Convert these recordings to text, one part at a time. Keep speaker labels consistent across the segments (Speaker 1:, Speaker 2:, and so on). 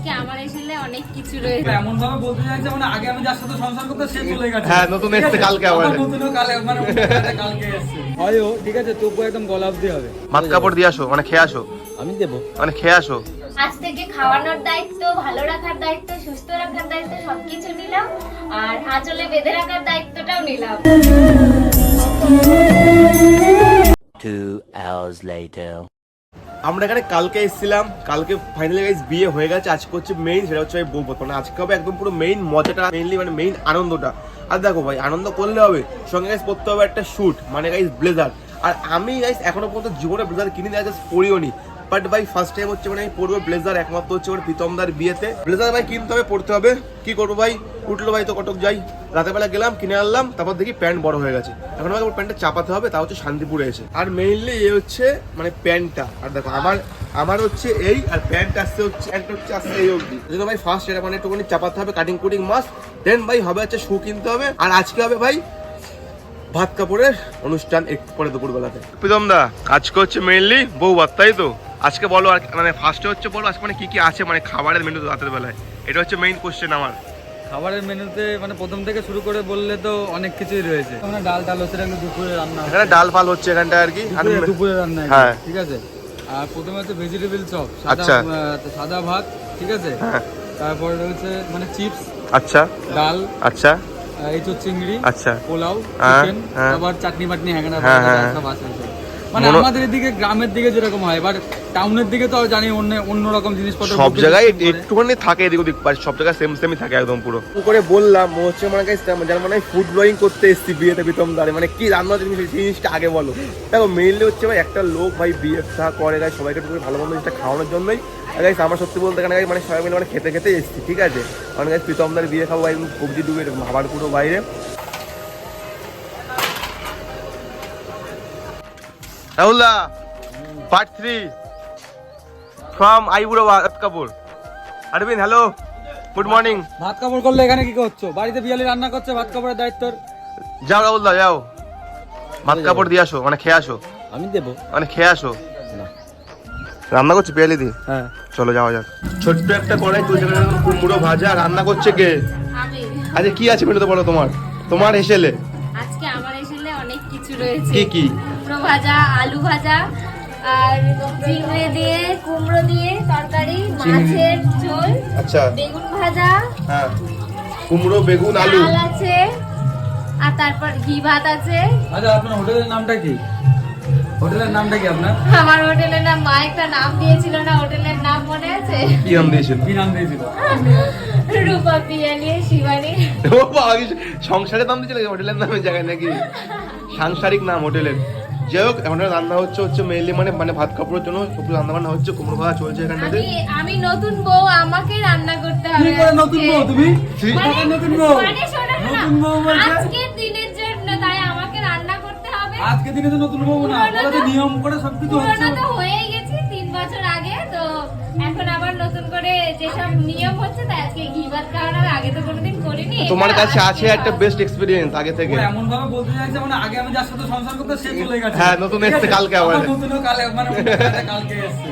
Speaker 1: আজকে আমার এসেলে অনেক কিছু রয়েছে।
Speaker 2: এমন ভাবে বলতে চাইছে মানে আগে আমি যার সাথে সংসার করতে সে চলে গেছে।
Speaker 3: হ্যাঁ, নতুন এসেছে কালকে আবার।
Speaker 2: নতুনও কালে মানে কালকে এসেছে। হয়ও ঠিক আছে, তবু একদম গলা অবধি হবে।
Speaker 3: ভাত কাপড় দিয়ে আসো, মানে খেয়ে আসো।
Speaker 2: আমি দেবো,
Speaker 3: মানে খেয়ে আসো।
Speaker 1: আজ থেকে খাওয়ানোর দায়িত্ব, ভালো রাখার দায়িত্ব, সুস্থ রাখার দায়িত্ব সবকিছু নিলাম, আর আঁচলে বেঁধে রাখার দায়িত্বটাও নিলাম।
Speaker 4: 2 hours later.
Speaker 3: আমরা এখানে কালকে এসেছিলাম, কালকে ফাইনালি গাইস বিয়ে হয়ে গেছে। আজকে হচ্ছে মেইন, সেটা হচ্ছে বউ ভাত। মানে আজকে হবে একদম পুরো মেইন মজাটা, মেইনলি মানে মেইন আনন্দটা। আর দেখো ভাই, আনন্দ করলে হবে, সঙ্গে গাইস পড়তে হবে একটা শুট, মানে গাইস ব্লেজার। আর আমি গাইস এখনো পর্যন্ত জীবনে ব্লেজার কিনে দেওয়া জাস্ট পরিও নি, বাট ভাই ফার্স্ট টাইম হচ্ছে মানে আমি পরবো ব্লেজার, একমাত্র হচ্ছে মানে প্রীতমদার বিয়েতে। ব্লেজার ভাই কিনতে হবে, পড়তে হবে, কি করবো ভাই, উঠলো ভাই তো কটক যাই, রাতের বেলা গেলাম কিনে আনলাম, তারপর দেখি প্যান্ট বড় হয়ে গেছে, এখন আমাকে প্যান্টটা চাপাতে হবে, তা হচ্ছে শান্তিপুরে এসে। আর মেইনলি এ হচ্ছে মানে প্যান্টটা, আর দেখো আমার হচ্ছে এই, আর প্যান্ট আসছে হচ্ছে এই অবধি, জন্য ভাই ফার্স্ট এটা মানে একটুখানি চাপাতে হবে, কাটিং কুটিং মাস্ট, দেন ভাই হবে হচ্ছে শু কিনতে হবে। আর আজকে হবে ভাই ভাত কাপড়ের অনুষ্ঠান একটু পরে দুপুরবেলাতে। প্রীতম দা, আজকে হচ্ছে মেইনলি বউ ভাত, তাই তো? আজকে বলো, আর মানে ফার্স্টে হচ্ছে বলো আজকে মানে কি কি আছে, মানে খাবারের মেনু রাতের বেলায়, এটা হচ্ছে মেইন কোশ্চেন আমার।
Speaker 2: খাবারের মেনুতে মানে প্রথম থেকে শুরু করে বললে তো অনেক কিছুই রয়েছে। মানে ডাল হচ্ছে দুপুরে রান্না,
Speaker 3: এখানে ডাল ফাল হচ্ছে এখানটা আর কি,
Speaker 2: দুপুরে রান্না,
Speaker 3: হ্যাঁ
Speaker 2: ঠিক আছে। আর প্রথমে হচ্ছে ভেজিটেবল চপ,
Speaker 3: আচ্ছা,
Speaker 2: সাদা ভাত, ঠিক আছে। তারপরে রয়েছে মানে চিপস,
Speaker 3: আচ্ছা, ডাল, আচ্ছা,
Speaker 2: এই তো চিংড়ি,
Speaker 3: আচ্ছা,
Speaker 2: পোলাও, চিকেন, আবার চাটনি বাটনি হ্যাংরা সব আছে। মানে আমাদের এদিকে গ্রামের দিকে যেরকম হয়, বাট টাউনের দিকে তো জানি অন্যরকম জিনিসপত্র
Speaker 3: সব জায়গায় একটুখানি থাকে এদিক ওদিক, সব জায়গায় সেমই থাকে একদম পুরো। করে বললাম ও হচ্ছে মানে যার মানে ফুড ব্লগিং করতে এসেছি বিয়েতে প্রীতম দাঁড়ে, মানে কি রান্না জিনিসটা আগে বলো। দেখো মেইনলি হচ্ছে ভাই একটা লোক ভাই বিয়ে থা করে গাই সবাইকে একটু ভালো মন্দ জিনিসটা খাওয়ানোর জন্যই গাইস। আমার সত্যি বলতে এখানে মানে সবাই মিলে মানে খেতে এসেছি, ঠিক আছে। মানে গাইস প্রীতম দাঁড়ে বিয়ে খাবো ভাই, সবজি ডুবে ভাবার পুরো বাইরে। রাহুলদা, পার্ট 3 ফ্রম আইবুড়ো ভাত কাপড়। আরবিন, হ্যালো, গুড মর্নিং।
Speaker 2: ভাত কাপড় করলে এখানে কি করছো? বাড়িতে বিয়ালি রান্না করছে, ভাত কাপড়ের দায়িত্ব।
Speaker 3: যাও রাহুলদা, যাও ভাত কাপড় দিয়ে আসো, মানে খেয়ে আসো।
Speaker 2: আমি দেবো,
Speaker 3: মানে খেয়ে আসো। রান্না করছে পিয়ালি দি?
Speaker 2: হ্যাঁ
Speaker 3: চলো যাওয়া যাক। ছোট্ট একটা কড়াই তুলছে, কুমড়ো ভাজা রান্না করছে কে?
Speaker 1: আমি।
Speaker 3: আচ্ছা কি আছে মেনুতে বলো, তোমার হেসেলে?
Speaker 1: আজকে আমার এসেলে অনেক কিছু রয়েছে।
Speaker 3: কি কি?
Speaker 1: কুমড়ো ভাজা, আলু ভাজা, আর চিংড়ি দিয়ে কুমড়ো দিয়ে তরকারি, মাছের ঝোল,
Speaker 3: আচ্ছা,
Speaker 1: বেগুন ভাজা,
Speaker 3: হ্যাঁ কুমড়ো বেগুন আলু
Speaker 1: ডাল আছে, আর তারপর ঘি ভাত আছে।
Speaker 2: আচ্ছা, আপনার হোটেলের নামটা কি? হোটেলের নামটা কি আপনার?
Speaker 1: আমার হোটেলের নাম, মা একটা নাম দিয়েছিল না, হোটেলের নাম মনে আছে?
Speaker 3: কি নাম দিয়েছিল?
Speaker 2: কি নাম দিয়েছিল?
Speaker 1: রূপা পিয়ালি শিবানী।
Speaker 3: ও বাবা, সংসারের নাম দিয়েছিল হোটেলের নামে জায়গায় নাকি? সাংসারিক নাম হোটেলের। যাই হোক, এখন রান্না হচ্ছে মেইনলি মানে ভাত কাপড়ের জন্য রান্না বান্না হচ্ছে, কুমড়ো ভাজা চলছে এখানটাতে।
Speaker 1: আমি নতুন বউ, আমাকে রান্না করতে হবে।
Speaker 2: কি করে নতুন বউ তুমি?
Speaker 1: মানে
Speaker 2: নতুন বউ?
Speaker 1: মানে শোনো না,
Speaker 2: নতুন বউ বলছে?
Speaker 1: আজকের দিনের জন্য তাই আমাকে রান্না করতে হবে।
Speaker 2: আজকে দিনে তো নতুন বউ না,
Speaker 1: পুরোনো
Speaker 2: ওরা তো নিয়ম করে সবকিছু হচ্ছে।
Speaker 1: পুরোনো তো হয়েই গেছে 3 বছর আগে, তো এখন আবার নতুন করে যেসব নিয়ম হচ্ছে, তাই আজকে ঘি ভাত খাওয়ানোর আগে তো কোনোদিন করিনি।
Speaker 3: তোমার কাছে আছে একটা বেস্ট এক্সপেরিয়েন্স আগে থেকে।
Speaker 2: এমন ভাবে বলতে চাইছে মানে আগে আমি যার সাথে সংসার করতে সে চলে গেছে।
Speaker 3: হ্যাঁ, নতুন এসেছে কালকে আবার।
Speaker 2: নতুনও কালে মানে কালকে এসেছে।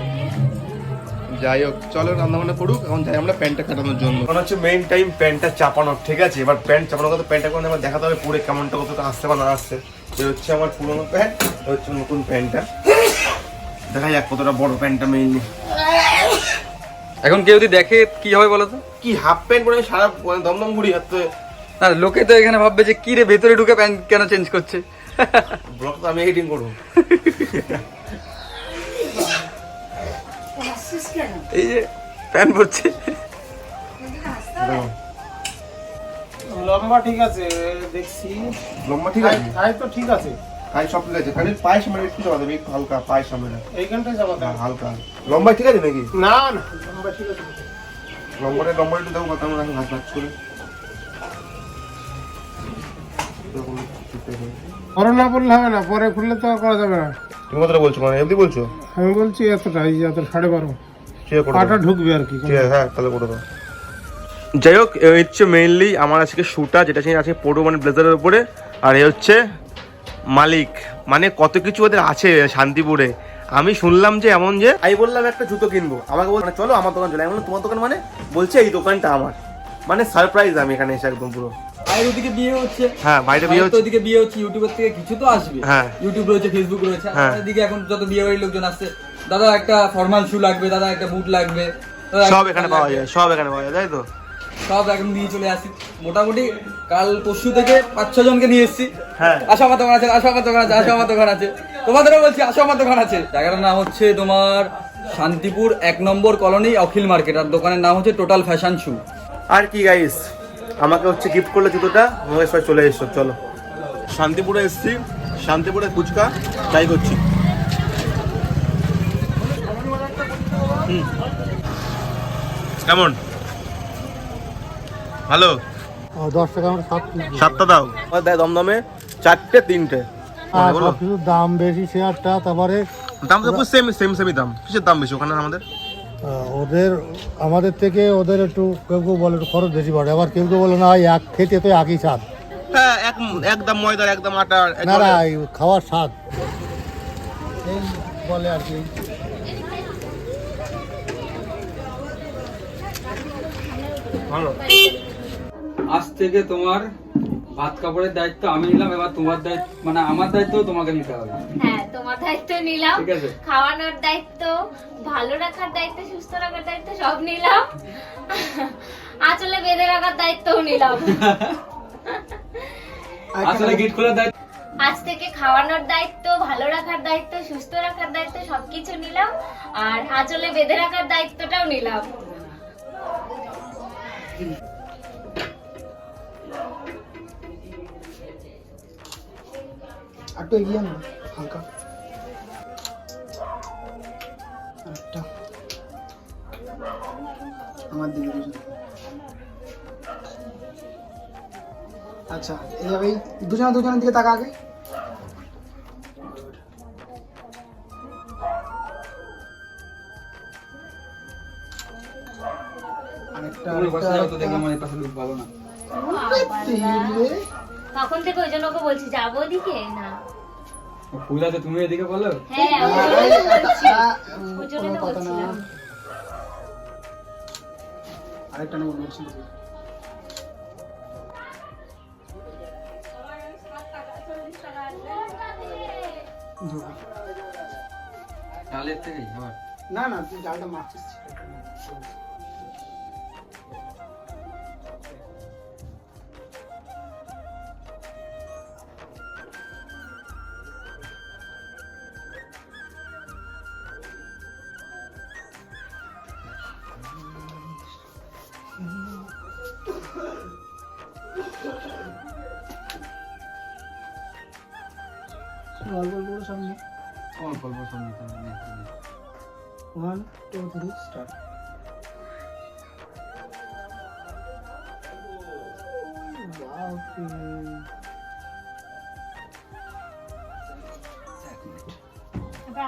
Speaker 3: যাই হোক, চলো রান্না বান্না করুক, এখন যাই আমরা প্যান্টটা কাটানোর জন্য। এখন হচ্ছে মেইন টাইম প্যান্টটা চাপানোর, ঠিক আছে। এবার প্যান্ট চাপানোর কথা, প্যান্টটা করে আমার দেখাতে হবে পুরো কেমনটা, কতটা আসছে বা না আসছে। এই হচ্ছে আমার পুরোনো প্যান্ট, হচ্ছে নতুন প্যান্টটা। দেখা যাক কতটা বড় প্যান্টটা মেইনলি।
Speaker 2: এখন কেউ যদি দেখে কি হবে বলো তো?
Speaker 3: কি হাফ প্যান্ট পরে আমি সারা দমদম ঘুরি হাতে।
Speaker 2: না, লোকে তো এখানে ভাববে যে কি রে ভেতরে ঢুকে প্যান্ট কেন চেঞ্জ করছে।
Speaker 3: ব্লগ তো আমি এডিটিং করবো।
Speaker 2: এই যে প্যান্ট পরছে।
Speaker 5: লম্বা ঠিক আছে, দেখছি
Speaker 3: লম্বা ঠিক আছে,
Speaker 5: হাই তো ঠিক আছে,
Speaker 3: হাই সব ঠিক আছে, খালি পায়ের সামনে একটু চাপা দেবে, একটু হালকা পায়ের সামনে,
Speaker 5: এইখানটাই যাবো।
Speaker 3: হালকা লম্বা ঠিক আছে নাকি?
Speaker 5: না না, লম্বা ঠিক আছে।
Speaker 3: লম্বাটা একটু দেখো কত আমরা হাত হাত করে
Speaker 5: পরে না বললে হবে না, পরে খুললে তো আর করা যাবে না।
Speaker 3: তুমি কতটা বলছো, মানে এমনি বলছো?
Speaker 5: আমি বলছি এতটা, এই যে এত 12.5
Speaker 3: ঠিক আছে,
Speaker 5: পাটা ঢুকবে আর কি।
Speaker 3: ঠিক আছে, হ্যাঁ তাহলে করে দাও। যাই হোক, এই হচ্ছে মেইনলি আমার আজকে শুটা, যেটা আছে পড়ো মানে ব্লেজারের উপরে। আর এই হচ্ছে মালিক, মানে কত কিছু ওদের আছে শান্তিপুরে। আমি শুনলাম যে এমন যে আমি বললাম একটা জুতো কিনবো, আমাকে বলছে চলো আমার দোকান চলো। আমি বললাম তোমার দোকান মানে? বলছে এই দোকানটা আমার। মানে সারপ্রাইজ আমি এখানে এসে একদম পুরো।
Speaker 2: বাইরে ওদিকে বিয়ে হচ্ছে,
Speaker 3: হ্যাঁ বাইরে বিয়ে হচ্ছে,
Speaker 2: ওদিকে বিয়ে হচ্ছে, ইউটিউবের থেকে কিছু তো আসবে,
Speaker 3: হ্যাঁ
Speaker 2: ইউটিউব রয়েছে, ফেসবুক রয়েছে,
Speaker 3: হ্যাঁ।
Speaker 2: এদিকে এখন যত বিয়ে বাড়ির লোকজন আসছে, দাদা একটা ফর্মাল শু লাগবে, দাদা একটা বুট লাগবে, দাদা
Speaker 3: সব
Speaker 2: একটা
Speaker 3: এখানে
Speaker 2: লাগবে।
Speaker 3: পাওয়া যায়, সব এখানে পাওয়া যায়, তাই তো?
Speaker 2: সব এখন নিয়ে চলে আসি। মোটামুটি কাল পরশু থেকে 5-6 জনকে নিয়ে এসেছি।
Speaker 3: হ্যাঁ
Speaker 2: আসো আমার দোকান আছে, আসো আমার দোকান আছে, আসো আমার দোকান আছে, তোমাদেরও বলছি আসো আমার দোকান আছে। জায়গাটার নাম হচ্ছে তোমার শান্তিপুর 1 নম্বর কলোনি অখিল মার্কেট, আর দোকানের নাম হচ্ছে টোটাল ফ্যাশন শু।
Speaker 3: আর কি গাইস, আমাকে হচ্ছে গিফট করলো জুতোটা, আমাকে সবাই চলে এসছো। চলো শান্তিপুরে এসছি, শান্তিপুরে ফুচকা ট্রাই করছি। কেমন? ভালো?
Speaker 5: 10 টাকা আমার
Speaker 3: 7টা দাও। দেয় দমদমে 4টে 3টে। বলো
Speaker 5: কিছু দাম বেশি শেয়ারটা, তারপরে
Speaker 3: দাম তো সেমই দাম। কিসের দাম বেশি ওখানে আমাদের?
Speaker 5: আমাদের থেকে ওদের একটু কেউ কেউ বলে একটু খরচ বেশি পড়ে, আবার কেউ কেউ বলে না এক খেতে তো একই স্বাদ।
Speaker 3: হ্যাঁ একদম ময়দার, একদম আটার,
Speaker 5: না না, এই খাওয়ার স্বাদ এই বলে আর কি।
Speaker 3: ভালো।
Speaker 2: আজ থেকে তোমার ভাত কাপড়ের দায়িত্ব আমি নিলাম, এবার তোমার দায়িত্ব মানে আমার দায়িত্ব তোমাকে নিতে হবে।
Speaker 1: হ্যাঁ, তোমার দায়িত্ব নিলাম,
Speaker 2: ঠিক আছে।
Speaker 1: খাওয়ানোর দায়িত্ব, ভালো রাখার দায়িত্ব, সুস্থ রাখার দায়িত্ব সব নিলাম, আঁচলে বেঁধে রাখার দায়িত্বও নিলাম।
Speaker 2: আসলে গেট খোলার দায়িত্ব
Speaker 1: আজ থেকে খাওয়ানোর দায়িত্ব, ভালো রাখার দায়িত্ব, সুস্থ রাখার দায়িত্ব সবকিছু নিলাম, আর আঁচলে বেঁধে রাখার দায়িত্বটাও নিলাম।
Speaker 5: একটু এগিয়ে না হালকা একটা আমার দিকে আচ্ছা, এইভাবেই দুজনের দিকে তাকা আগে। আরেকটা
Speaker 2: তুমি বসে যাও তো, দেখলাম আমার পাশে লোক ভালো না।
Speaker 1: তখন থেকে ওই জন্য ওকে বলছি যাবো ওদিকে না।
Speaker 2: ফুল আছে, তুমি এদিকে বলো।
Speaker 1: হ্যাঁ, ওই জন্যই তো বলছি, ওই জন্যই তো বলছিলাম।
Speaker 5: আরেকটা নেবো বলছি।
Speaker 2: চালের থেকে আবার
Speaker 5: না না, তুই জালটা মারছিস। গল্প সামনে
Speaker 2: আমার গল্প শুনতে হবে।
Speaker 5: 1 2 3 স্টার্ট।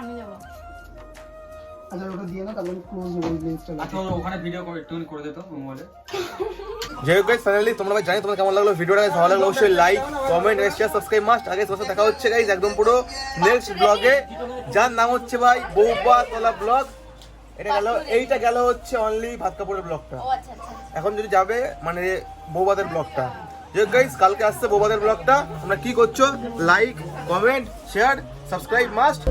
Speaker 1: আমি যাবো।
Speaker 5: আচ্ছা ওটা দিয়ে না, তারপরে ক্লোজ হয়ে লিস্টটা।
Speaker 2: আচ্ছা ওখানে ভিডিও একটুখানি করে দিত মোবাইলে।
Speaker 3: যাই হোক গাইস, ফাইনালি তোমরা ভাই জানি তোমাদের কেমন লাগলো ভিডিওটা। ভালো লাগলো অবশ্যই like comment share subscribe must. আগে তোমার সাথে দেখা হচ্ছে গাইস একদম পুরো নেক্সট ব্লগে, যার নাম হচ্ছে ভাই বউবাতলা ব্লগ। এইটা গেল হচ্ছে অনলি ভাত কাপড়ের ব্লগটা।
Speaker 1: ও আচ্ছা আচ্ছা।
Speaker 3: এখন যদি যাবে মানে বউবাদের ব্লগটা। যাই হোক গাইস, কালকে আসছে বউবাদের ব্লগটা। তোমরা কি করছো? Like comment share subscribe must.